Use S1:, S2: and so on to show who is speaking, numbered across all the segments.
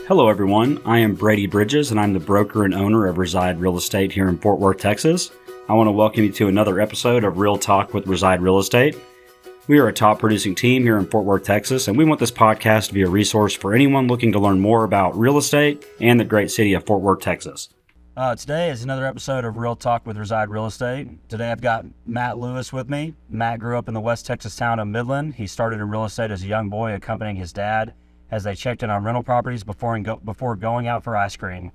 S1: Hello everyone, I am Brady Bridges and I'm the broker and owner of Reside Real Estate here in Fort Worth, Texas. I want to welcome you to another episode of Real Talk with Reside Real Estate. We are a top producing team here in Fort Worth, Texas, and we want this podcast to be a resource for anyone looking to learn more about real estate and the great city of Fort Worth, Texas. Today is another episode of Real Talk with Reside Real Estate. Today I've got Matt Lewis with me. Matt grew up in the West Texas town of Midland. He started in real estate as a young boy, accompanying his dad as they checked in on rental properties before going out for ice cream.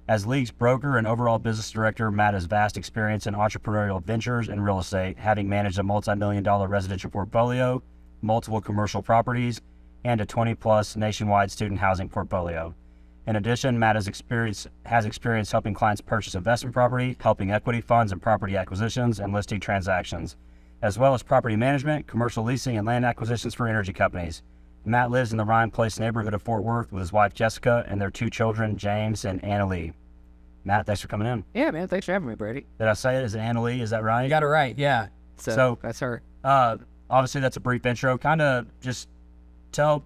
S1: As League's broker and overall business director, Matt has vast experience in entrepreneurial ventures and real estate, having managed a multi-million-dollar residential portfolio, multiple commercial properties, and a 20-plus nationwide student housing portfolio. In addition, Matt has experience helping clients purchase investment property, helping equity funds and property acquisitions and listing transactions, as well as property management, commercial leasing, and land acquisitions for energy companies. Matt lives in the Ryan Place neighborhood of Fort Worth with his wife, Jessica, and their two children, James and Anna Lee. Matt, thanks for coming in.
S2: Yeah, man. Thanks for having me, Brady.
S1: Did I say it? Is it Anna Lee? Is that right?
S2: You got it right, yeah.
S1: So
S2: that's her.
S1: Obviously, that's a brief intro. Kind of dive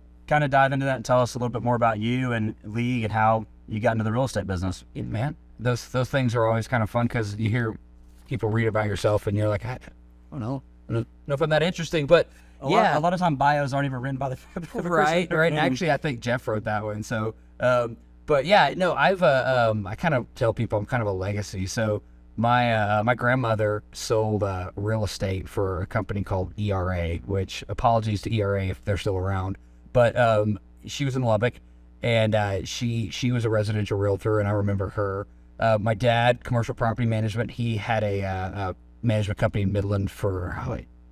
S1: into that and tell us a little bit more about you and League and how you got into the real estate business.
S2: Yeah, man, those things are always kind of fun because you hear people read about yourself and you're like, I don't know if I'm that interesting, but
S1: a lot of time bios aren't even written by the
S2: right. And actually, I think Jeff wrote that one. So, but yeah, no, I've I kind of tell people I'm kind of a legacy. So my grandmother sold real estate for a company called ERA, which apologies to ERA if they're still around, but she was in Lubbock, and she was a residential realtor, and I remember her. My dad, commercial property management, he had a management company in Midland for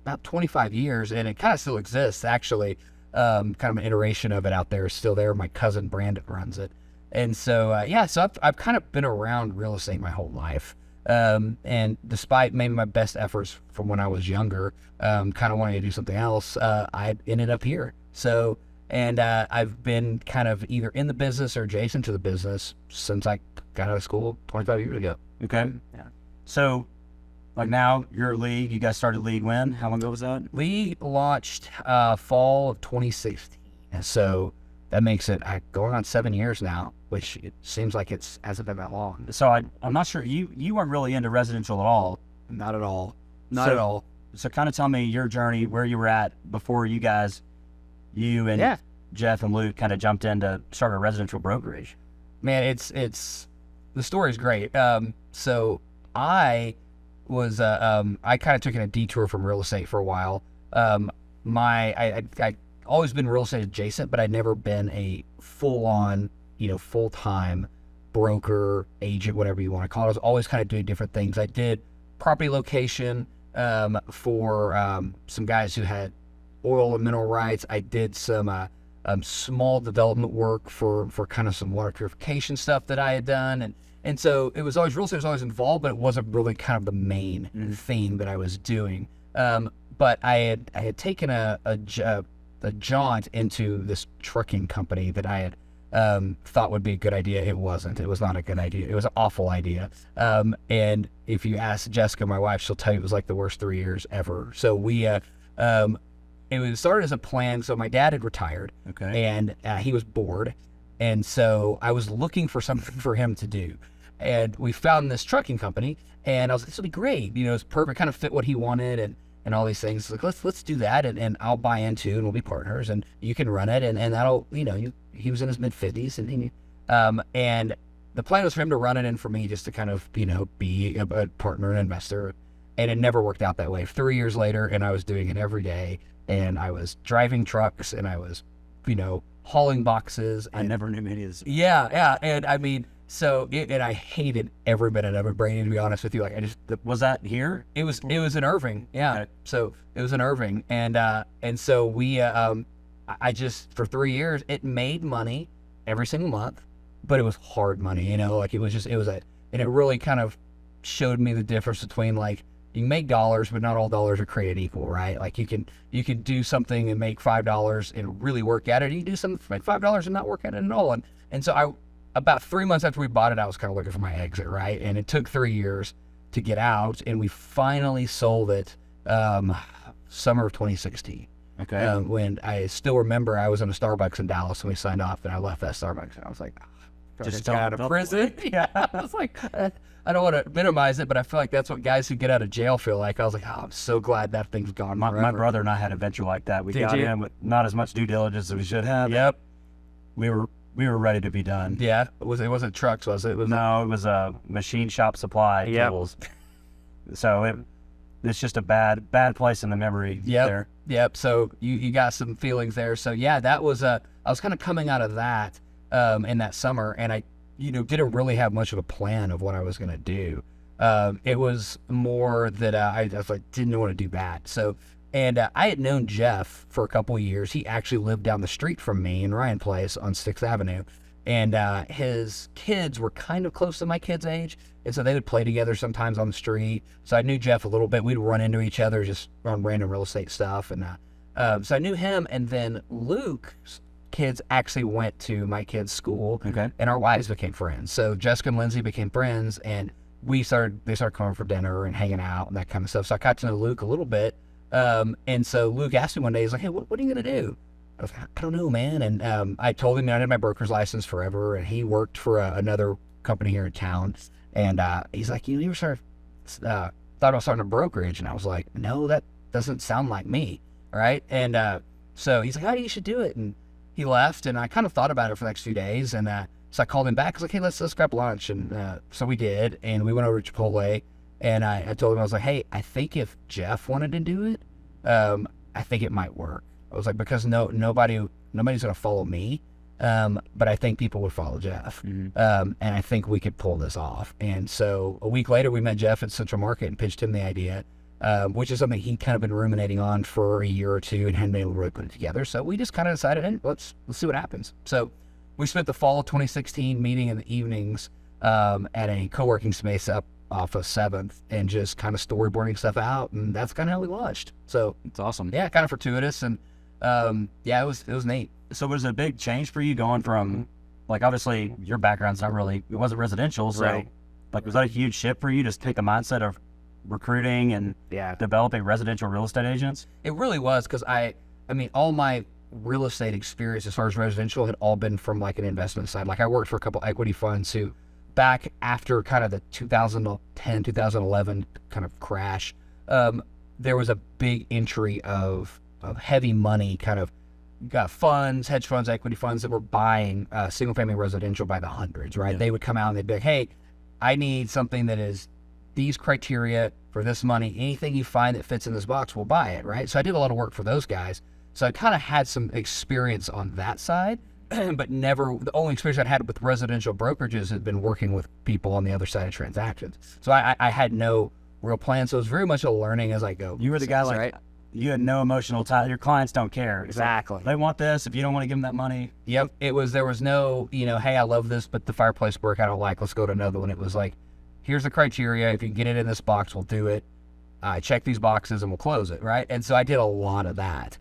S2: about 25 years, and it kind of still exists, actually. Kind of an iteration of it out there is still there. My cousin Brandon runs it. And so, so I've kind of been around real estate my whole life. And despite maybe my best efforts from when I was younger, kind of wanting to do something else, I ended up here. So, and I've been kind of either in the business or adjacent to the business since I got out of school 25 years ago.
S1: Okay.
S2: Yeah.
S1: So, like now, you're at League. You guys started League when? How long ago was that?
S2: League launched fall of 2016. So that makes it going on 7 years now, which it seems like it hasn't been that long.
S1: So I'm not sure. You weren't really into residential at all.
S2: Not at all. Not at all.
S1: So kind of tell me your journey, where you were at before you and Jeff and Luke kind of jumped in to start a residential brokerage.
S2: Man, it's the story's great. So I was I kind of took in a detour from real estate for a while. I always been real estate adjacent, but I'd never been a full-on, full-time broker, agent, whatever you want to call it. I was always kind of doing different things. I did property location for some guys who had oil and mineral rights. I did some small development work for kind of some water purification stuff that I had done, and so it was always real estate was always involved, but it wasn't really kind of the main thing that I was doing. But I had taken a jaunt into this trucking company that I had thought would be a good idea. It wasn't. It was not a good idea. It was an awful idea. And if you ask Jessica, my wife, she'll tell you it was like the worst 3 years ever. So it was started as a plan. So my dad had retired, and he was bored. And so I was looking for something for him to do. And we found this trucking company, and I was like, this will be great. It's perfect, kind of fit what he wanted and all these things. Like, let's do that, and I'll buy into, and we'll be partners, and you can run it, and that'll, he was in his mid-50s, and the plan was for him to run it and for me just to kind of, be a partner and investor. And it never worked out that way. 3 years later, and I was doing it every day, and I was driving trucks, and I was, hauling boxes.
S1: I never knew many of this.
S2: Yeah. And I mean, and I hated every minute of it, Brady, to be honest with you. Like,
S1: was that here?
S2: It was in Irving. Yeah. Okay. So it was in Irving. And so we, I just, for 3 years, it made money every single month, but it was hard money, like and it really kind of showed me the difference between, like, you can make dollars, but not all dollars are created equal, right? Like, you can do something and make $5 and really work at it. You can do something for $5 and not work at it at all. And so about 3 months after we bought it, I was kind of looking for my exit, right? And it took 3 years to get out, and we finally sold it summer of 2016.
S1: Okay.
S2: When I still remember I was in a Starbucks in Dallas and we signed off, and I left that Starbucks and I was like, just got out of prison. Yeah, I was like, I don't want to minimize it, but I feel like that's what guys who get out of jail feel like. I was like, oh, I'm so glad that thing's gone.
S1: My brother and I had a venture like that. We got in with not as much due diligence as we should have.
S2: Yep.
S1: We were ready to be done.
S2: Yeah. It wasn't trucks, was it?
S1: It was a machine shop supply tools. So it's just a bad place in the memory there.
S2: Yep. So you got some feelings there. So yeah, that was I was kind of coming out of that in that summer, and I didn't really have much of a plan of what I was going to do. It was more that I was like, didn't want to do that. So, and I had known Jeff for a couple of years. He actually lived down the street from me in Ryan Place on 6th Avenue. And his kids were kind of close to my kids' age. And so they would play together sometimes on the street. So I knew Jeff a little bit. We'd run into each other just on random real estate stuff. And so I knew him. And then Luke's kids actually went to my kids' school.
S1: Okay.
S2: And our wives became friends. So Jessica and Lindsay became friends. And they started coming for dinner and hanging out and that kind of stuff. So I got to know Luke a little bit. And so Luke asked me one day, he's like, hey, what are you going to do? I was like, I don't know, man. And I told him I had my broker's license forever, and he worked for another company here in town. And he's like, you ever thought about starting a brokerage? And I was like, no, that doesn't sound like me, right? And so he's like, oh, you should do it. And he left, and I kind of thought about it for the next few days. And so I called him back. I was like, hey, let's grab lunch. And so we did, and we went over to Chipotle. And I told him, I was like, hey, I think if Jeff wanted to do it, I think it might work. I was like, because nobody's going to follow me, but I think people would follow Jeff.
S1: Mm-hmm.
S2: And I think we could pull this off. And so a week later, we met Jeff at Central Market and pitched him the idea, which is something he'd kind of been ruminating on for a year or two and hadn't been able to really put it together. So we just kind of decided, hey, let's see what happens. So we spent the fall of 2016 meeting in the evenings at a co-working space up off of 7th and just kind of storyboarding stuff out. And that's kind of how we launched. So
S1: it's awesome.
S2: Yeah, kind of fortuitous. And yeah, it was neat.
S1: So was it a big change for you going from, like, obviously your background's not really, it wasn't residential. So
S2: Right.
S1: like, was that a huge shift for you to take the mindset of recruiting and developing residential real estate agents?
S2: It really was, because I mean, all my real estate experience as far as residential had all been from like an investment side. Like I worked for a couple equity funds who, back after kind of the 2010, 2011 kind of crash, there was a big entry of heavy money kind of funds, hedge funds, equity funds that were buying single family residential by the hundreds, right?
S1: Yeah.
S2: They would come out and they'd be like, hey, I need something that is these criteria for this money. Anything you find that fits in this box, we'll buy it, right? So I did a lot of work for those guys. So I kind of had some experience on that side, but never, the only experience I'd had with residential brokerages had been working with people on the other side of transactions. So I had no real plan. So it was very much a learning as I go.
S1: You were the guy, like,
S2: right?
S1: You had no emotional tie. Your clients don't care. It's
S2: Exactly.
S1: like, they want this. If you don't want to give them that money.
S2: Yep. There was no, hey, I love this, but the fireplace work I don't like. Let's go to another one. It was like, here's the criteria. If you get it in this box, we'll do it. Check these boxes and we'll close it, right? And so I did a lot of that.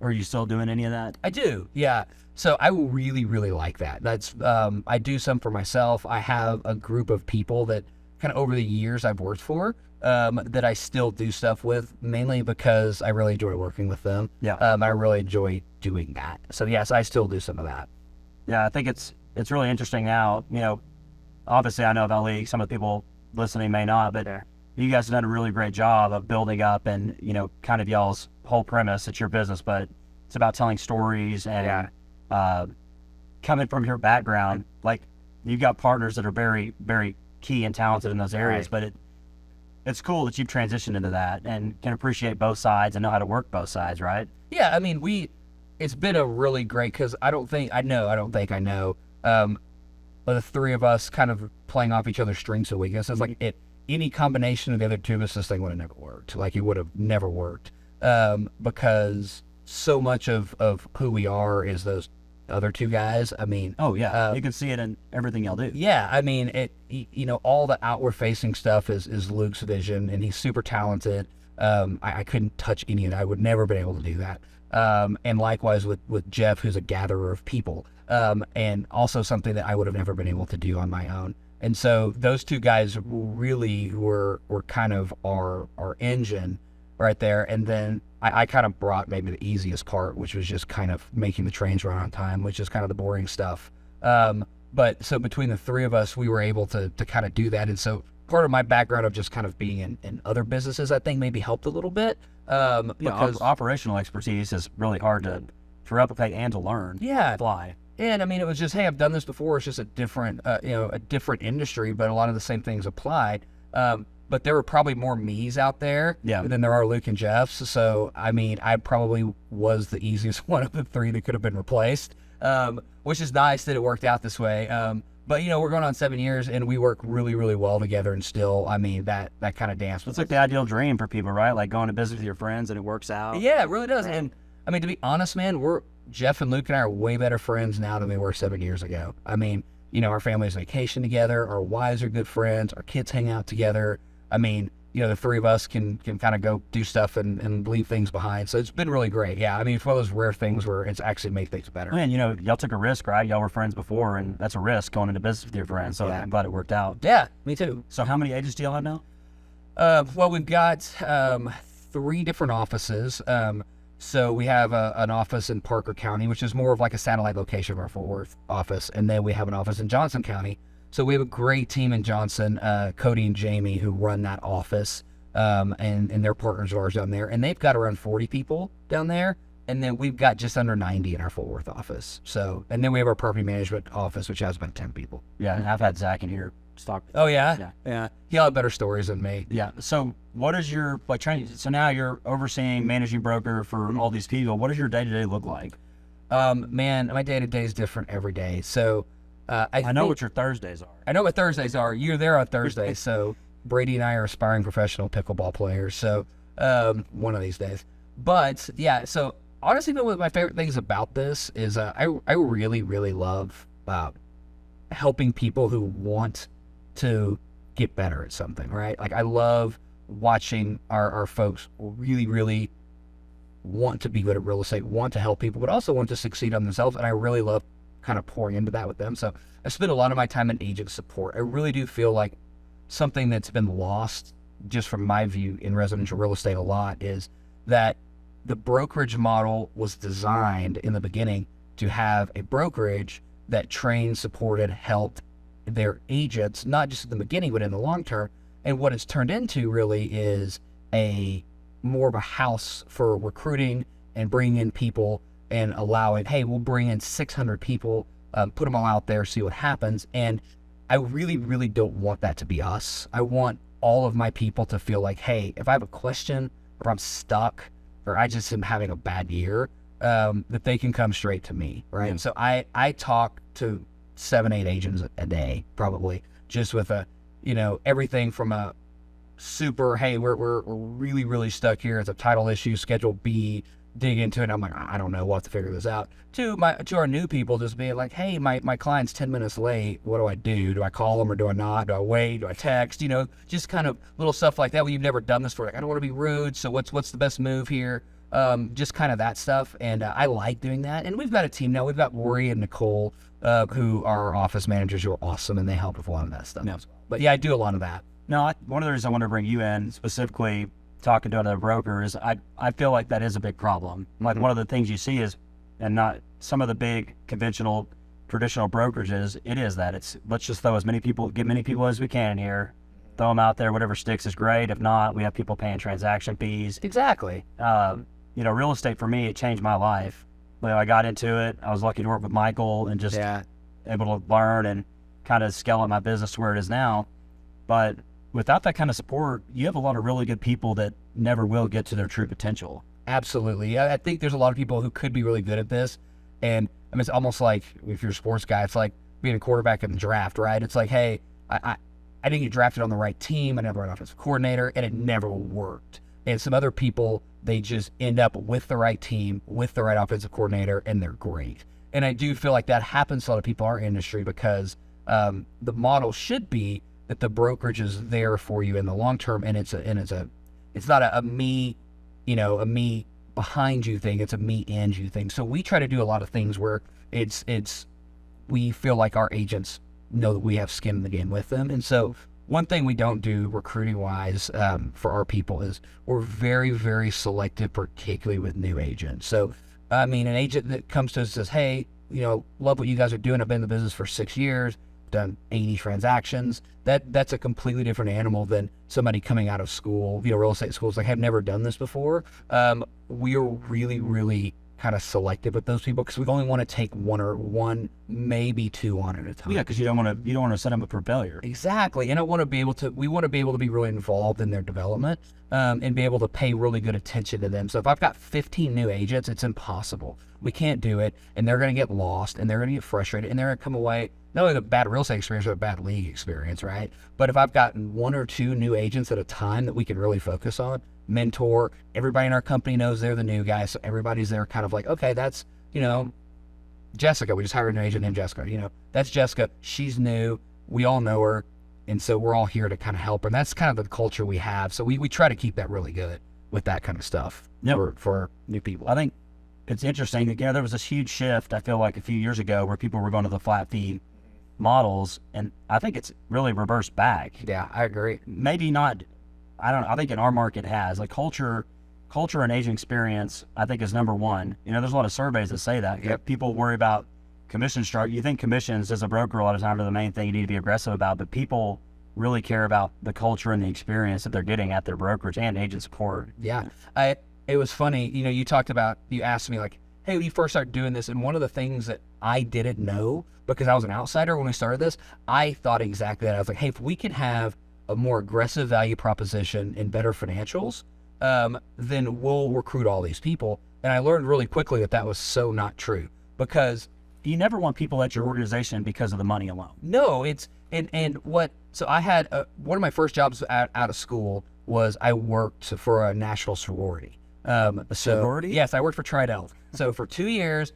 S1: Are you still doing any of that?
S2: I do, yeah. So I really, really like that. That's I do some for myself. I have a group of people that kind of over the years I've worked for that I still do stuff with, mainly because I really enjoy working with them.
S1: Yeah.
S2: I really enjoy doing that. So yes, I still do some of that.
S1: Yeah, I think it's really interesting now. Obviously I know of LE, some of the people listening may not, but you guys have done a really great job of building up and, kind of y'all's whole premise. It's your business, but it's about telling stories and coming from your background. Like, you've got partners that are very, very key and talented in those areas, but it's cool that you've transitioned into that and can appreciate both sides and know how to work both sides, right?
S2: Yeah, I mean, it's been a really great, because I don't think I know, but the three of us kind of playing off each other's strengths and weaknesses, like any combination of the other two of us, this thing would have never worked. Like, it would have never worked, because so much of who we are is those other two guys. I mean,
S1: oh yeah, you can see it in everything y'all do.
S2: Yeah, I mean, all the outward facing stuff is Luke's vision, and he's super talented. I couldn't touch any of it. I would never been able to do that. And likewise with Jeff, who's a gatherer of people, and also something that I would have never been able to do on my own. And so those two guys really were kind of our engine, right there. And then I kind of brought maybe the easiest part, which was just kind of making the trains run on time, which is kind of the boring stuff. But so between the three of us, we were able to kind of do that. And so part of my background of just kind of being in other businesses, I think maybe helped a little bit. Because
S1: operational expertise is really hard to replicate and to learn.
S2: Yeah.
S1: Fly.
S2: And I mean, it was just, hey, I've done this before. It's just a different, a different industry, but a lot of the same things applied. But there were probably more me's out there than there are Luke and Jeff's. So, I mean, I probably was the easiest one of the three that could have been replaced, which is nice that it worked out this way. But, we're going on 7 years, and we work really, really well together. And still, I mean, that kind of dance.
S1: It's like the ideal dream for people, right? Like going to business with your friends and it works out.
S2: Yeah, it really does. And, I mean, to be honest, man, Jeff and Luke and I are way better friends now than we were 7 years ago. I mean, our families vacation together, our wives are good friends, our kids hang out together. I mean, the three of us can kind of go do stuff and leave things behind. So it's been really great. Yeah, I mean, it's one of those rare things where it's actually made things better.
S1: Man, y'all took a risk, right? Y'all were friends before, and that's a risk going into business with your friends. So I'm glad it worked out.
S2: Yeah, me too.
S1: So how many agents do y'all have now?
S2: Well, we've got 3 different offices. So we have an office in Parker County, which is more of like a satellite location of our Fort Worth office. And then we have an office in Johnson County. So we have a great team in Johnson, Cody and Jamie, who run that office, and they're partners of ours down there. And they've got around 40 people down there. And then we've got just under 90 in our Fort Worth office. So, and then we have our property management office, which has about 10 people.
S1: Yeah, and I've had Zach in here stock.
S2: Oh, yeah? Yeah. He'll have better stories than me.
S1: Yeah. So what is your, so now you're overseeing, managing broker for all these people. What does your day-to-day look like?
S2: Man, my day-to-day is different every day. So,
S1: I know what your Thursdays are.
S2: I know what Thursdays are. You're there on Thursdays. So Brady and I are aspiring professional pickleball players. So one of these days. But yeah, so honestly, one of my favorite things about this is I really, really love helping people who want to get better at something, right? Like I love watching our folks really, really want to be good at real estate, want to help people, but also want to succeed on themselves. And I really love kind of pouring into that with them. So I spend a lot of my time in agent support. I really do feel like something that's been lost, just from my view in residential real estate a lot, is that the brokerage model was designed in the beginning to have a brokerage that trained, supported, helped their agents, not just in the beginning, but in the long term. And what it's turned into really is more of a house for recruiting and bringing in people and allowing, hey, we'll bring in 600 people, put them all out there, see what happens. And I really, really don't want that to be us. I want all of my people to feel like, hey, if I have a question or I'm stuck or I just am having a bad year, that they can come straight to me, right? Yeah. So I talk to 7-8 agents a day, probably, just with everything from a super, hey, we're really, really stuck here. It's a title issue, Schedule B, dig into it. And I'm like, I don't know, we'll have to figure this out. To our new people, just being like, hey, my client's 10 minutes late. What do I do? Do I call them or do I not? Do I wait? Do I text? Just kind of little stuff like that when you've never done this before. Like, I don't want to be rude. So what's the best move here? Just kind of that stuff. And I like doing that. And we've got a team now. We've got Rory and Nicole, who are our office managers, who are awesome, and they help with a lot of that stuff. Yeah. But yeah, I do a lot of that.
S1: No, one of the reasons I want to bring you in, specifically talking to another broker, is I feel like that is a big problem. Like one of the things you see is, and not some of the big conventional traditional brokerages, it is that it's, let's just throw get many people as we can in here, throw them out there, whatever sticks is great. If not, we have people paying transaction fees.
S2: Exactly.
S1: Real estate for me, it changed my life. I got into it. I was lucky to work with Michael and just able to learn and kind of scale up my business to where it is now. But without that kind of support, you have a lot of really good people that never will get to their true potential.
S2: Absolutely. I think there's a lot of people who could be really good at this. And I mean, it's almost like, if you're a sports guy, it's like being a quarterback in the draft, right? It's like, hey, I didn't get drafted on the right team. I never had an offensive coordinator, and it never worked. And some other people, they just end up with the right team, with the right offensive coordinator, and they're great. And I do feel like that happens to a lot of people in our industry, because the model should be that the brokerage is there for you in the long term, and it's not a me behind you thing. It's a me and you thing. So we try to do a lot of things where we feel like our agents know that we have skin in the game with them, and so one thing we don't do recruiting wise for our people is we're very, very selective, particularly with new agents. So, I mean, an agent that comes to us and says, hey, love what you guys are doing. I've been in the business for 6 years, done 80 transactions. That's a completely different animal than somebody coming out of school, real estate schools. Like, I've never done this before. We are really, really kind of selective with those people because we only want to take one, maybe two on at a time.
S3: Yeah, because you don't want to set them up for failure.
S2: Exactly, and we want to be able to be really involved in their development and be able to pay really good attention to them. So if I've got 15 new agents, it's impossible. We can't do it, and they're going to get lost, and they're going to get frustrated, and they're going to come away not only with a bad real estate experience, but a bad league experience, right? But if I've gotten 1 or 2 new agents at a time that we can really focus on, mentor, everybody in our company knows they're the new guy, so everybody's there kind of like, okay, that's, Jessica. We just hired an agent named Jessica. That's Jessica. She's new. We all know her, and so we're all here to kind of help her. And that's kind of the culture we have. So we try to keep that really good with that kind of stuff for new people.
S3: I think it's interesting. There was this huge shift, I feel like, a few years ago where people were going to the flat fee models, and I think it's really reversed back.
S2: Yeah, I agree.
S3: Maybe not. I don't know. I think in our market has like culture and agent experience, I think, is number one. There's a lot of surveys that say that.
S2: Yep.
S3: People worry about commission structure. You think commissions as a broker a lot of times are the main thing you need to be aggressive about, but people really care about the culture and the experience that they're getting at their brokerage and agent support.
S2: Yeah. It was funny. You asked me like, hey, when you first started doing this, and one of the things that I didn't know because I was an outsider when we started this, I thought exactly that. I was like, hey, if we can have a more aggressive value proposition and better financials, then we'll recruit all these people. And I learned really quickly that was so not true, because
S3: you never want people at your organization because of the money alone.
S2: No, so I had one of my first jobs out of school was I worked for a national sorority.
S3: Sorority?
S2: Yes, I worked for Tridel. So for 2 years,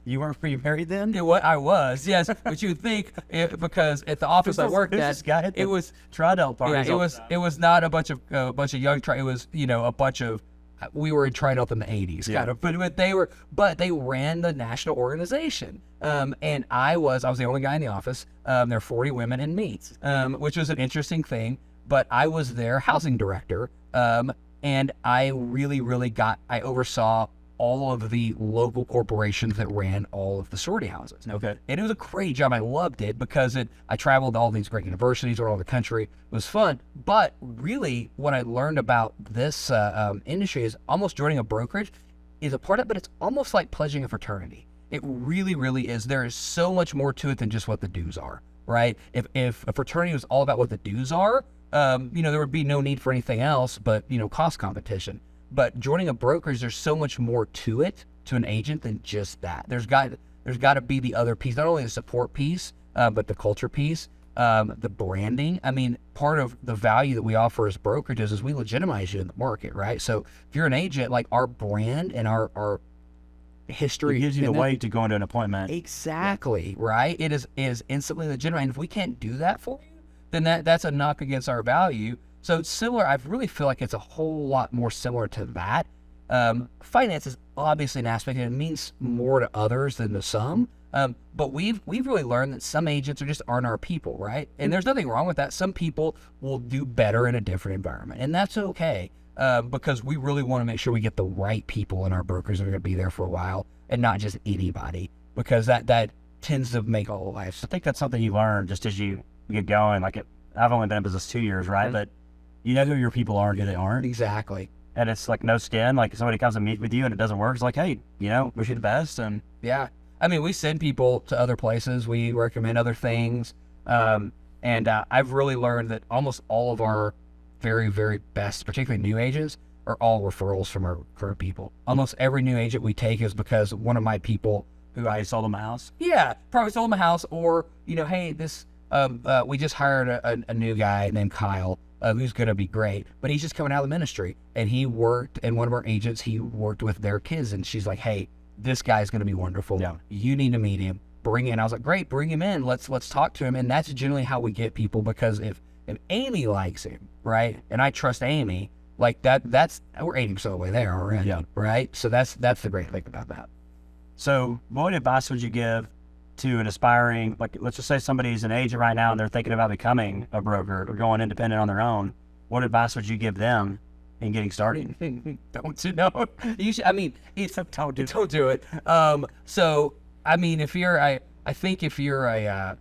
S3: You weren't married then?
S2: I was, yes. But you would think, because at the office I worked at, it was
S3: Tridel parties.
S2: Yeah, it was not a bunch of young. It was a bunch of. We were in Tridel in the 80s, kind of. But they ran the national organization, and I was the only guy in the office. There were 40 women and me, which was an interesting thing. But I was their housing director, and I really I oversaw all of the local corporations that ran all of the sorority houses.
S3: Okay.
S2: And it was a great job. I loved it because I traveled to all these great universities all over the country. It was fun. But really, what I learned about this industry is almost joining a brokerage is a part of it, but it's almost like pledging a fraternity. It really, really is. There is so much more to it than just what the dues are, right? If a fraternity was all about what the dues are, there would be no need for anything else but, cost competition. But joining a brokerage, there's so much more to it, to an agent, than just that. There's got to be the other piece, not only the support piece, but the culture piece, the branding. I mean, part of the value that we offer as brokerages is we legitimize you in the market, right? So if you're an agent, like our brand and our history,
S3: it gives you the way to go into an appointment.
S2: Exactly, right? It is instantly legitimate. And if we can't do that for you, then that's a knock against our value. So it's similar. I really feel like it's a whole lot more similar to that. Finance is obviously an aspect, and it means more to others than to some. But we've really learned that some agents aren't our people, right? And there's nothing wrong with that. Some people will do better in a different environment, and that's okay. Because we really want to make sure we get the right people in our brokers that are going to be there for a while, and not just anybody, because that tends to make all life.
S3: I think that's something you learn just as you get going. I've only been in business 2 years, right?
S2: Mm-hmm.
S3: But you know who your people are and who they aren't.
S2: Exactly.
S3: And it's like no skin. Like if somebody comes and meet with you and it doesn't work, it's like, hey, wish you the best. And
S2: yeah, I mean, we send people to other places. We recommend other things. And I've really learned that almost all of our very, very best, particularly new agents, are all referrals from our current people. Almost every new agent we take is because one of my people who I
S3: sold them a house.
S2: Yeah, probably sold them a house, or hey, this we just hired a new guy named Kyle. Who's going to be great, but he's just coming out of the ministry, and he worked, and one of our agents, he worked with their kids, and she's like, hey, this guy's going to be wonderful.
S3: Yeah.
S2: You need to meet him. Bring him in. I was like, great, bring him in. Let's talk to him. And that's generally how we get people, because if Amy likes him, right, and I trust Amy, like that's we're 80% of the way there already,
S3: yeah.
S2: Right? So that's the great thing about that.
S3: So what advice would you give to an aspiring, like let's just say somebody's an agent right now and they're thinking about becoming a broker or going independent on their own, what advice would you give them in getting started?
S2: Don't you know? You should, I mean, don't do it. So I mean, if you're, I think if you're a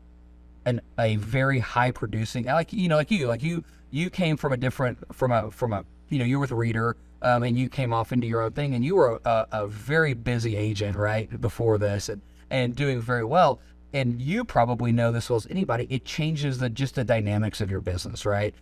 S2: very high producing, like you came from a different, from a you were with Reader, and you came off into your own thing, and you were a very busy agent right before this, and doing very well. And you probably know this well as anybody. It changes just the dynamics of your business, right?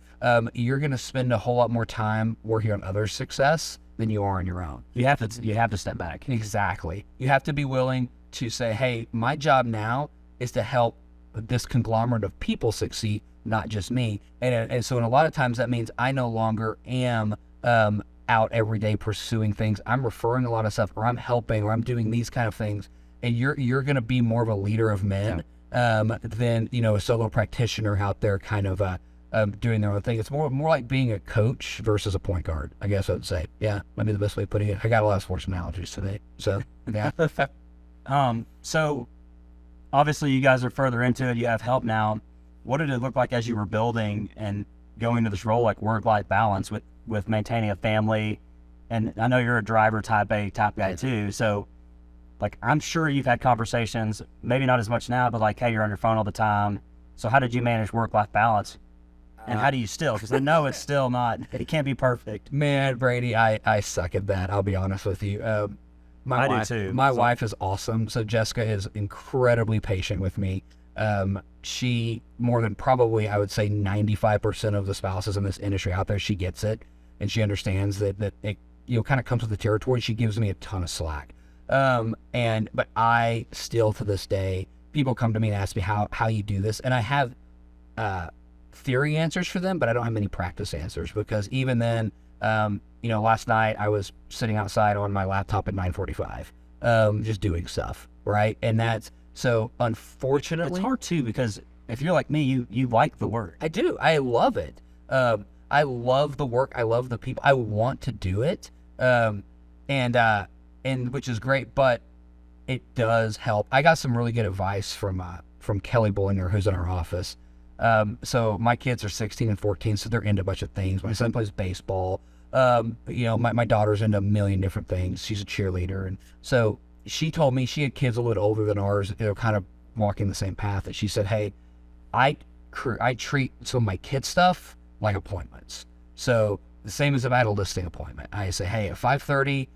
S2: You're going to spend a whole lot more time working on others' success than you are on your own.
S3: You have to step back.
S2: Exactly. You have to be willing to say, hey, my job now is to help this conglomerate of people succeed, not just me. And so in a lot of times that means I no longer am out every day pursuing things. I'm referring a lot of stuff, or I'm helping, or I'm doing these kind of things. And you're going to be more of a leader of men than a solo practitioner out there kind of doing their own thing. It's more like being a coach versus a point guard, I guess I would say. Yeah, might be the best way of putting it. I got a lot of sports analogies today. So yeah.
S3: So obviously you guys are further into it. You have help now. What did it look like as you were building and going to this role, like work-life balance with maintaining a family? And I know you're a driver type A type guy too. So like, I'm sure you've had conversations, maybe not as much now, but like, hey, you're on your phone all the time. So how did you manage work-life balance? And how do you still? Because I know it's still not, it can't be perfect.
S2: Man, Brady, I suck at that. I'll be honest with you.
S3: I do too.
S2: My wife is awesome. So Jessica is incredibly patient with me. She, more than probably, I would say 95% of the spouses in this industry out there, she gets it. And she understands that it kind of comes with the territory. She gives me a ton of slack. But I still, to this day, people come to me and ask me how you do this. And I have, theory answers for them, but I don't have many practice answers, because even then, last night I was sitting outside on my laptop at 9:45, just doing stuff. Right. And that's, so unfortunately,
S3: it's hard too, because if you're like me, you like the work.
S2: I do. I love it. I love the work. I love the people. I want to do it. And which is great, but it does help. I got some really good advice from Kelly Bollinger, who's in our office. So my kids are 16 and 14, so they're into a bunch of things. My son plays baseball. My daughter's into a million different things. She's a cheerleader. And so she told me, she had kids a little older than ours, kind of walking the same path. And she said, hey, I treat some of my kids' stuff like appointments. So the same as if I had a listing appointment. I say, hey, at 5:30,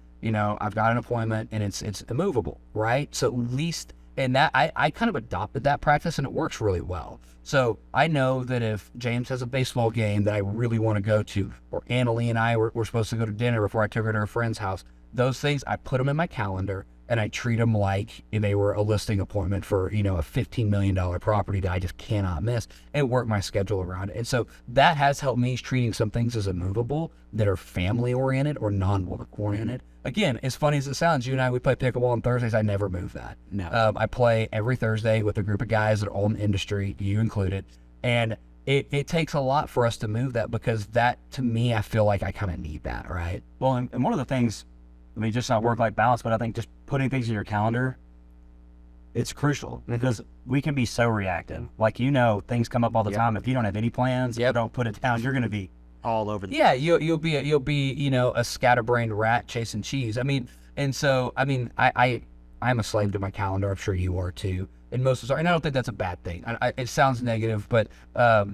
S2: I've got an appointment, and it's immovable, right? So at least, and that I kind of adopted that practice, and it works really well. So I know that if James has a baseball game that I really want to go to, or Annalie and I were supposed to go to dinner before I took her to her friend's house, those things, I put them in my calendar, and I treat them like they were a listing appointment for, a $15 million property that I just cannot miss, and work my schedule around it. And so that has helped me treating some things as immovable that are family oriented or non-work oriented. Again, as funny as it sounds, you and I, we play pickleball on Thursdays. I never move that.
S3: No.
S2: I play every Thursday with a group of guys that are all in the industry, you included. And it takes a lot for us to move that, because that, to me, I feel like I kind of need that, right?
S3: Well, and one of the things, just not work-life balance, but I think just putting things in your calendar, it's crucial, because we can be so reactive. Like, things come up all the time. If you don't have any plans, you don't put it down, you're going to be all over the
S2: place. You'll be a scatterbrained rat chasing cheese. I'm a slave to my calendar. I'm sure you are too. And most of us are, and I don't think that's a bad thing. It sounds negative, but
S3: I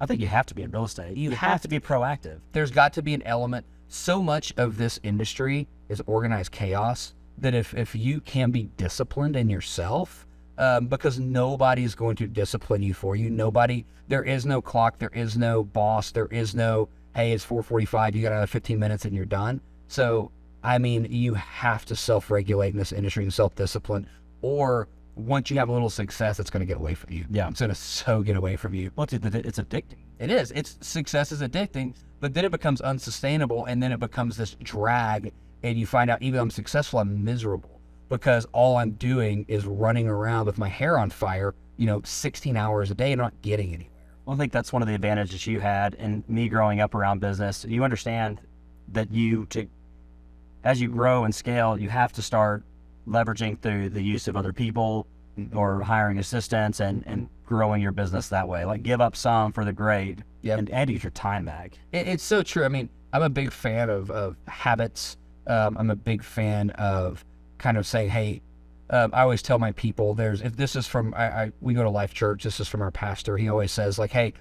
S3: think you have to be in real estate. You have to be proactive.
S2: There's got to be an element. So much of this industry is organized chaos that if you can be disciplined in yourself, because nobody is going to discipline you for you. There is no clock, there is no boss, there is no, hey, it's 4:45, you got another 15 minutes and you're done. So, you have to self-regulate in this industry and self-discipline, or once you have a little success, it's going to get away from you.
S3: Yeah.
S2: It's going to get away from you.
S3: Well, it's addicting.
S2: It is. Success is addicting, but then it becomes unsustainable, and then it becomes this drag, and you find out, even though I'm successful, I'm miserable, because all I'm doing is running around with my hair on fire, 16 hours a day, and not getting anywhere.
S3: Well, I think that's one of the advantages you had, and me growing up around business. You understand that as you grow and scale, you have to start leveraging through the use of other people, or hiring assistants and growing your business that way. Like give up some for the grade and get your time back.
S2: It's so true. I mean, I'm a big fan of habits. I'm a big fan of kind of saying, hey, I always tell my people, if this is from, we go to Life Church, this is from our pastor. He always says like, hey,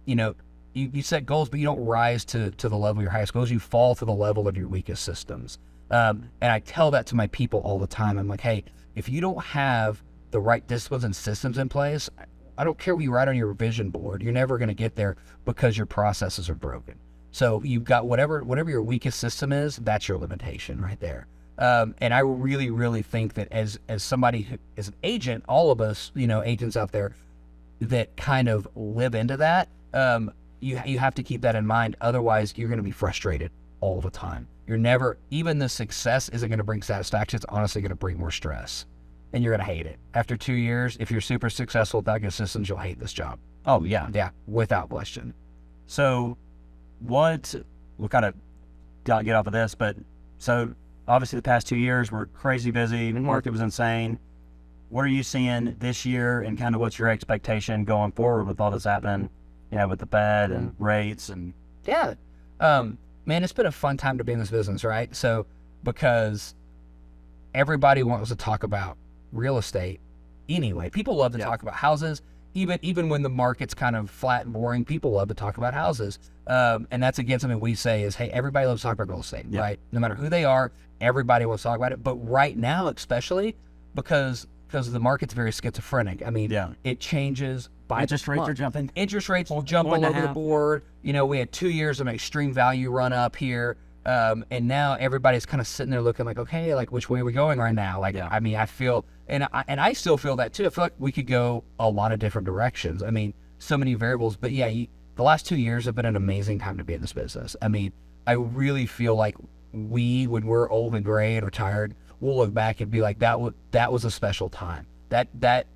S2: you set goals, but you don't rise to the level of your highest goals. You fall to the level of your weakest systems. And I tell that to my people all the time. I'm like, hey, if you don't have the right disciplines and systems in place, I don't care what you write on your vision board. You're never going to get there because your processes are broken. So you've got whatever your weakest system is, that's your limitation right there. And I really, really think that as somebody who is an agent, all of us, agents out there that kind of live into that, you have to keep that in mind. Otherwise, you're going to be frustrated all the time. Even the success isn't going to bring satisfaction. It's honestly going to bring more stress. And you're going to hate it. After 2 years, if you're super successful without good systems, you'll hate this job.
S3: Oh, yeah.
S2: Yeah, without question.
S3: So we'll kind of get off of this, but so obviously the past 2 years were crazy busy. The market was insane. What are you seeing this year and kind of what's your expectation going forward with all this happening, with the Fed and rates and...
S2: Yeah. Man, it's been a fun time to be in this business, right? So, because everybody wants to talk about real estate anyway. People love to talk about houses. Even when the market's kind of flat and boring, people love to talk about houses. And that's, again, something we say is, hey, everybody loves to talk about real estate, right? No matter who they are, everybody wants to talk about it. But right now, especially, because the market's very schizophrenic. I mean, it changes by
S3: interest rates are jumping.
S2: Interest rates will jump all over the board. We had 2 years of an extreme value run up here. And now everybody's kind of sitting there looking like, okay, like which way are we going right now? I mean, I feel, and I still feel that too. I feel like we could go a lot of different directions. I mean, so many variables, but the last 2 years have been an amazing time to be in this business. I mean, I really feel like when we're old and gray and retired, we'll look back and be like, that was a special time. That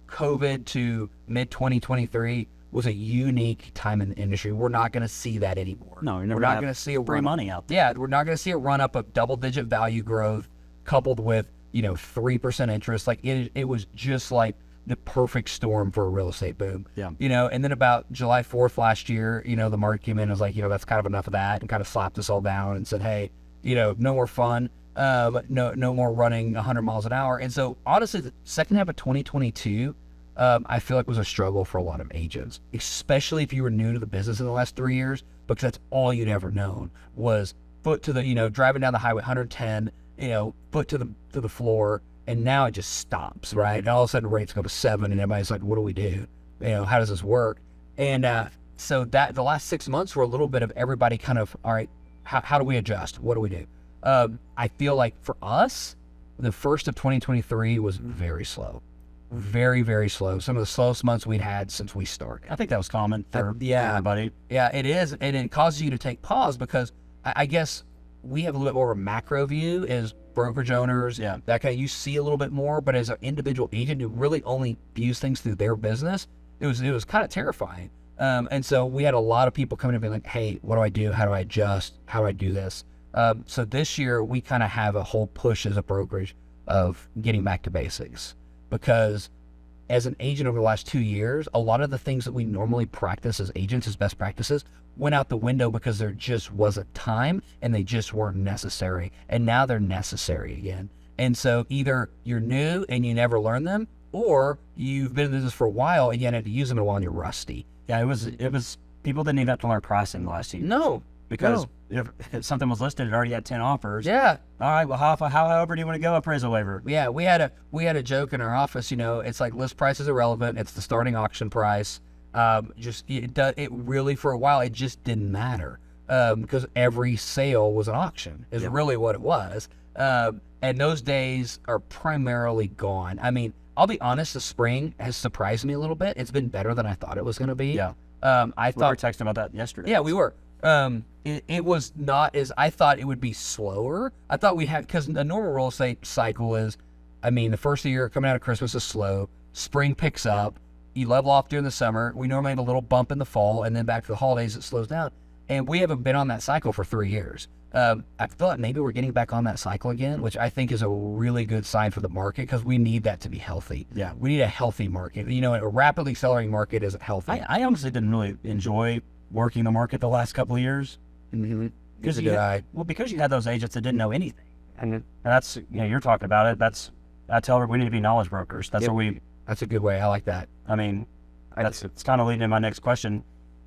S2: COVID to mid 2023 was a unique time in the industry. We're not going to see that anymore.
S3: No, we're
S2: not going to see
S3: free money out there.
S2: Yeah, we're not going to see a run up of double-digit value growth coupled with 3% interest. Like it was just like the perfect storm for a real estate boom.
S3: Yeah.
S2: And then about July 4th last year, the market came in and was like, that's kind of enough of that, and kind of slapped us all down and said, hey, no more fun. No more running 100 miles an hour. And so honestly, the second half of 2022. I feel like was a struggle for a lot of agents, especially if you were new to the business in the last 3 years, because that's all you'd ever known was foot to the, driving down the highway 110, foot to the floor, and now it just stops, right? And all of a sudden rates go to 7, and everybody's like, what do we do? How does this work? And so that the last 6 months were a little bit of everybody kind of, all right, how do we adjust? What do we do? I feel like for us, the first of 2023 was very slow. Very, very slow. Some of the slowest months we'd had since we started.
S3: I think that was common for everybody.
S2: Yeah, it is. And it causes you to take pause because I guess we have a little bit more of a macro view as brokerage owners.
S3: Yeah.
S2: That kind of, you see a little bit more, but as an individual agent who really only views things through their business, it was kind of terrifying. And so we had a lot of people coming and being like, hey, what do I do? How do I adjust? How do I do this? So this year we kind of have a whole push as a brokerage of getting back to basics. Because as an agent over the last 2 years, a lot of the things that we normally practice as agents as best practices went out the window because there just wasn't time and they just weren't necessary. And now they're necessary again. And so either you're new and you never learn them, or you've been in business for a while and you had to use them in a while and you're rusty.
S3: Yeah, it was people didn't even have to learn pricing the last 2 years.
S2: No.
S3: Because if something was listed, it already had 10 offers.
S2: Yeah.
S3: All right, well, however do you want to go, appraisal waiver?
S2: Yeah, we had a joke in our office, it's like list price is irrelevant. It's the starting auction price. It really, for a while, it just didn't matter because every sale was an auction is really what it was. And those days are primarily gone. I mean, I'll be honest, the spring has surprised me a little bit. It's been better than I thought it was going to be.
S3: Yeah.
S2: We
S3: were texting about that yesterday.
S2: Yeah, we were. It was not as I thought it would be slower. I thought we had, because the normal real estate cycle is, the first of the year coming out of Christmas is slow. Spring picks up. You level off during the summer. We normally have a little bump in the fall, and then back to the holidays, it slows down. And we haven't been on that cycle for 3 years. I feel like maybe we're getting back on that cycle again, which I think is a really good sign for the market because we need that to be healthy.
S3: Yeah.
S2: We need a healthy market. A rapidly accelerating market isn't healthy.
S3: I honestly didn't really enjoy working the market the last couple of years.
S2: Mm-hmm.
S3: Because you had those agents that didn't know anything. And that's, you're talking about it. I tell her we need to be knowledge brokers. That's what
S2: That's a good way. I like that.
S3: I mean, it's kind of leading to my next question.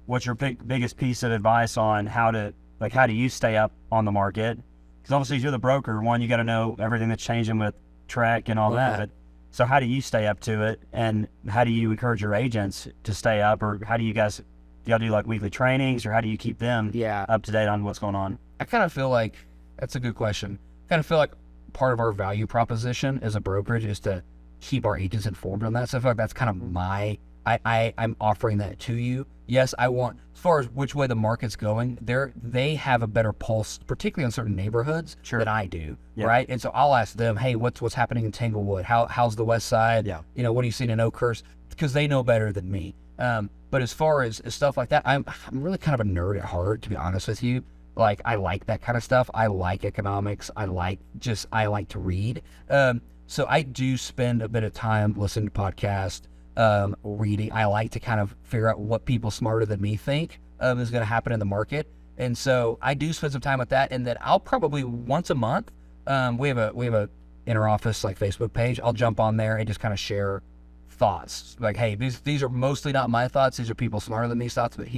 S3: What's your biggest piece of advice on how do you stay up on the market? Because obviously you're the broker. One, you got to know everything that's changing with Trek and all that. So how do you stay up to it? And how do you encourage your agents to stay up? Or how do you guys, do y'all do like weekly trainings, or how do you keep them up to date on what's going on?
S2: I kind of feel like, that's a good question. I kind of feel like part of our value proposition as a brokerage is to keep our agents informed on that. So I feel like that's kind of I'm offering that to you. Yes, I want, as far as which way the market's going, they have a better pulse, particularly on certain neighborhoods than I do, right? And so I'll ask them, hey, what's happening in Tanglewood? How's the West Side? What are you seeing in Oakhurst? Because they know better than me. But as far as stuff like that, I'm really kind of a nerd at heart, to be honest with you. Like, I like that kind of stuff. I like economics. I like to read. So I do spend a bit of time listening to podcasts, reading. I like to kind of figure out what people smarter than me think is going to happen in the market. And so I do spend some time with that. And then I'll probably once a month, we have a inter-office like Facebook page. I'll jump on there and just kind of share thoughts. Like, hey, these are mostly not my thoughts. These are people smarter than me's thoughts. But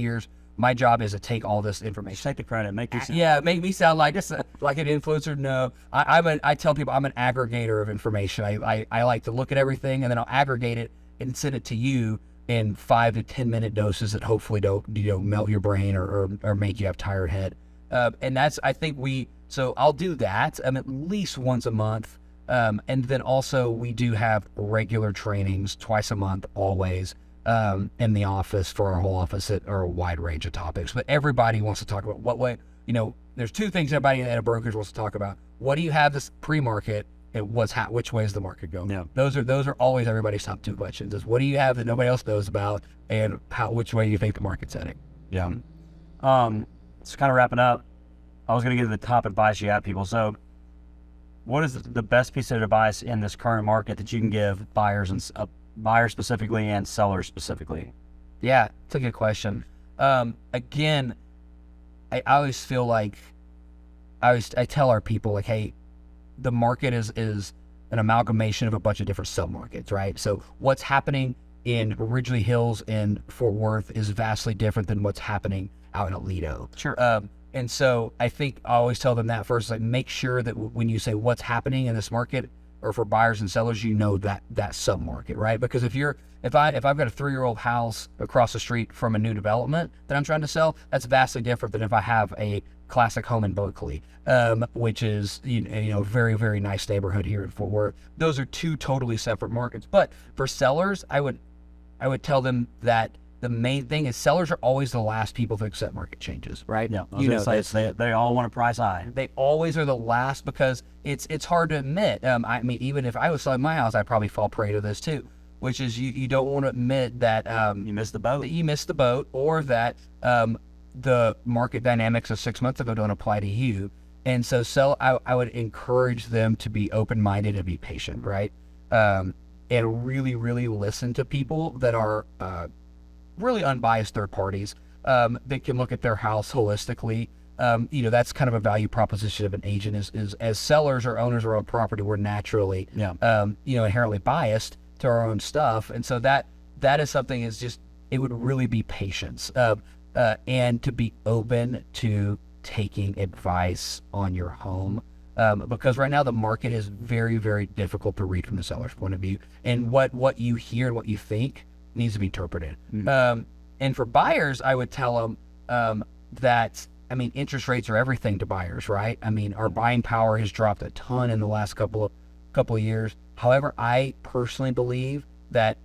S2: my job is to take all this information.
S3: Take the credit. Make me
S2: sound like just like an influencer. No, I tell people I'm an aggregator of information. I like to look at everything and then I'll aggregate it and send it to you in 5 to 10 minute doses that hopefully don't melt your brain or make you have tired head. And that's, I think so I'll do that at least once a month. And then also we do have regular trainings twice a month, always, in the office for our whole office that are a wide range of topics. But everybody wants to talk about what way, there's two things everybody at a brokerage wants to talk about. What do you have this pre-market? And which way is the market going? Yeah. Those are always everybody's top two questions. Is what do you have that nobody else knows about, and which way do you think the market's heading?
S3: Yeah. So kind of wrapping up, I was going to give the top advice you have people. So, what is the best piece of advice in this current market that you can give buyers specifically and sellers specifically?
S2: Yeah, it's a good question. Again, I always feel like I tell our people, like, hey, the market is an amalgamation of a bunch of different submarkets, right? So what's happening in Ridgely Hills and Fort Worth is vastly different than what's happening out in Aledo.
S3: Sure.
S2: And so I think I always tell them that first, like, make sure that when you say what's happening in this market, or for buyers and sellers, that submarket, right? Because if I've got a 3-year-old house across the street from a new development that I'm trying to sell, that's vastly different than if I have a classic home in Berkeley, which is a very, very nice neighborhood here in Fort Worth. Those are two totally separate markets. But for sellers, I would tell them that the main thing is sellers are always the last people to accept market changes, right?
S3: Yeah, they all want to price high.
S2: They always are the last because it's hard to admit. Even if I was selling my house, I'd probably fall prey to this too, which is you don't want to admit that
S3: you missed the boat.
S2: That you missed the boat, or that the market dynamics of 6 months ago don't apply to you. And so I would encourage them to be open-minded and be patient, right? And really, really listen to people that are really unbiased third parties that can look at their house holistically. That's kind of a value proposition of an agent is as sellers or owners of our own property, we're naturally, inherently biased to our own stuff. And so that is something it would really be patience and to be open to taking advice on your home. Because right now the market is very, very difficult to read from the seller's point of view. And what you hear and what you think needs to be interpreted. And for buyers, I would tell them that, interest rates are everything to buyers, right? Our buying power has dropped a ton in the last couple of years. However, I personally believe that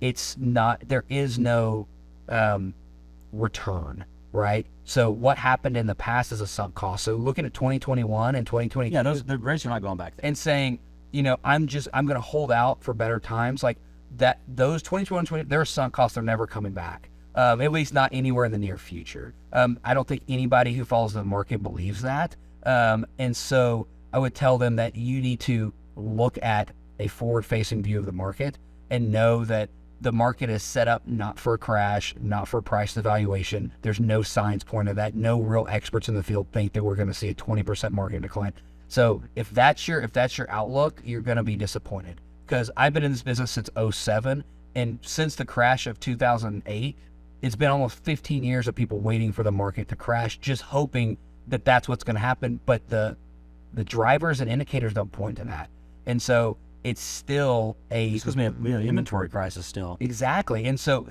S2: there is no return, right? So what happened in the past is a sunk cost. So looking at 2021 and 2020,
S3: the rates are not going back there.
S2: And saying, I'm going to hold out for better times, like that. Those 2021, they're sunk costs. They're never coming back. at least not anywhere in the near future. I don't think anybody who follows the market believes that. And so I would tell them that you need to look at a forward-facing view of the market and know that the market is set up not for a crash, not for price evaluation. There's no signs pointing to that. No real experts in the field think that we're going to see a 20% market decline. So if that's your outlook, you're going to be disappointed. Because I've been in this business since '07, and since the crash of 2008, it's been almost 15 years of people waiting for the market to crash, just hoping that that's what's going to happen. But the drivers and indicators don't point to that. And so it's still
S3: because we have an inventory crisis still.
S2: Exactly. And so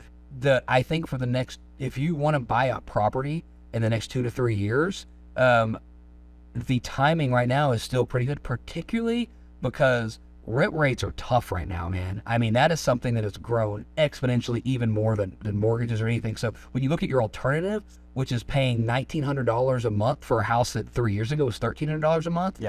S2: I think for the next, if you want to buy a property in the next 2 to 3 years, the timing right now is still pretty good, particularly because rent rates are tough right now, man. I mean, that is something that has grown exponentially even more than mortgages or anything. So when you look at your alternative, which is paying $1,900 a month for a house that 3 years ago was $1,300 a month,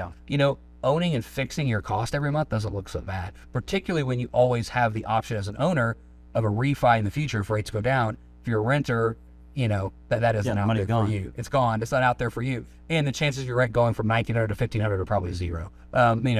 S2: owning and fixing your cost every month doesn't look so bad, particularly when you always have the option as an owner of a refi in the future if rates go down. If you're a renter, that isn't out there for you. It's gone. It's not out there for you. And the chances of your rent going from $1,900 to $1,500 are probably zero. In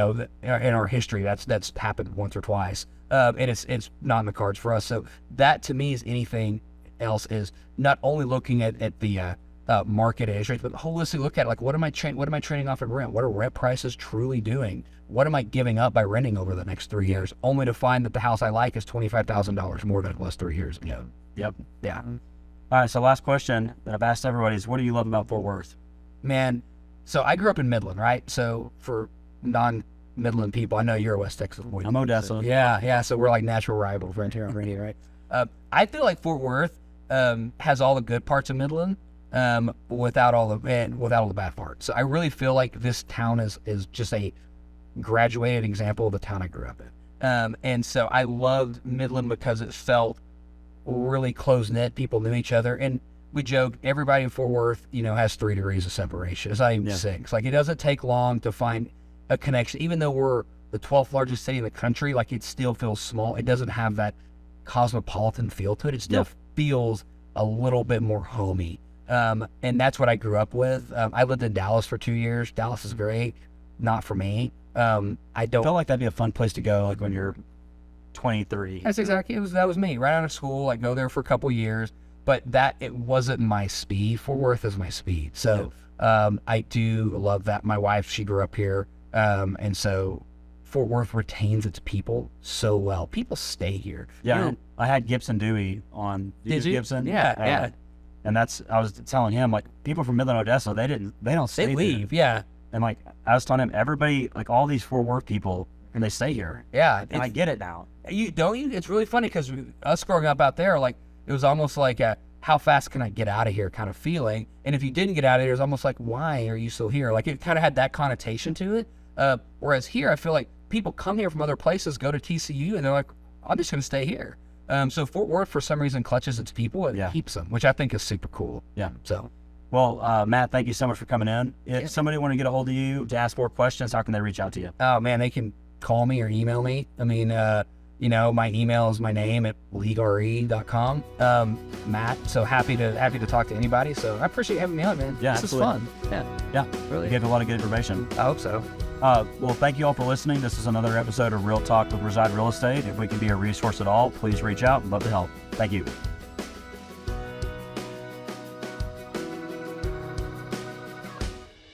S2: our history, that's happened once or twice. And it's not in the cards for us. So that to me is anything else is not only looking at the market interest rates, but holistically look at what am I trading off in rent? What are rent prices truly doing? What am I giving up by renting over the next 3 years, only to find that the house I like is $25,000 more than it was 3 years ago?
S3: Yep.
S2: Yeah.
S3: All right. So last question that I've asked everybody is, what do you love about Fort Worth?
S2: Man, so I grew up in Midland, right? So for non-Midland people, I know you're a West Texas boy.
S3: I'm Odessa.
S2: So, yeah. So we're like natural rivals right here on radio, right? I feel like Fort Worth has all the good parts of Midland, without all the bad parts. So I really feel like this town is just a graduated example of the town I grew up in. And so I loved Midland because it felt really close-knit. People knew each other. And we joke, everybody in Fort Worth, has 3 degrees of separation. It's not even 6. It doesn't take long to find a connection. Even though we're the 12th largest city in the country, it still feels small. It doesn't have that cosmopolitan feel to it. It still feels a little bit more homey. And that's what I grew up with. I lived in Dallas for 2 years. Dallas is great. Not for me. I felt
S3: like that'd be a fun place to go, when you're 23.
S2: That's exactly, that was me. Right out of school, go there for a couple years, but it wasn't my speed. Fort Worth is my speed. So, I do love that. My wife, she grew up here. And so Fort Worth retains its people so well. People stay here.
S3: Yeah. I had Gibson Dewey on.
S2: Did you?
S3: Gibson?
S2: Yeah.
S3: And I was telling him, people from Midland, Odessa, they don't stay
S2: They leave,
S3: there.
S2: yeah.
S3: And I was telling him, everybody, all these Fort Worth people, and they stay here.
S2: Yeah.
S3: And I get it now.
S2: You don't you? It's really funny because us growing up out there, it was almost like a how fast can I get out of here kind of feeling. And if you didn't get out of here, it was almost like, why are you still here? It kind of had that connotation to it. Whereas here, I feel like people come here from other places, go to TCU, and they're like, I'm just going to stay here. So Fort Worth, for some reason, clutches its people and keeps them, which I think is super cool.
S3: Yeah.
S2: So,
S3: well, Matt, thank you so much for coming in. If somebody want to get a hold of you to ask more questions, how can they reach out to you?
S2: Oh man, they can call me or email me. I mean, my email is my name at leaguere.com. Matt, so happy to talk to anybody. So I appreciate you having me on, man.
S3: Yeah,
S2: this
S3: absolutely.
S2: is fun.
S3: Yeah,
S2: really.
S3: You gave a lot of good information.
S2: I hope so.
S3: Well, thank you all for listening. This is another episode of Real Talk with Reside Real Estate. If we can be a resource at all, please reach out. I'd love to help. Thank you.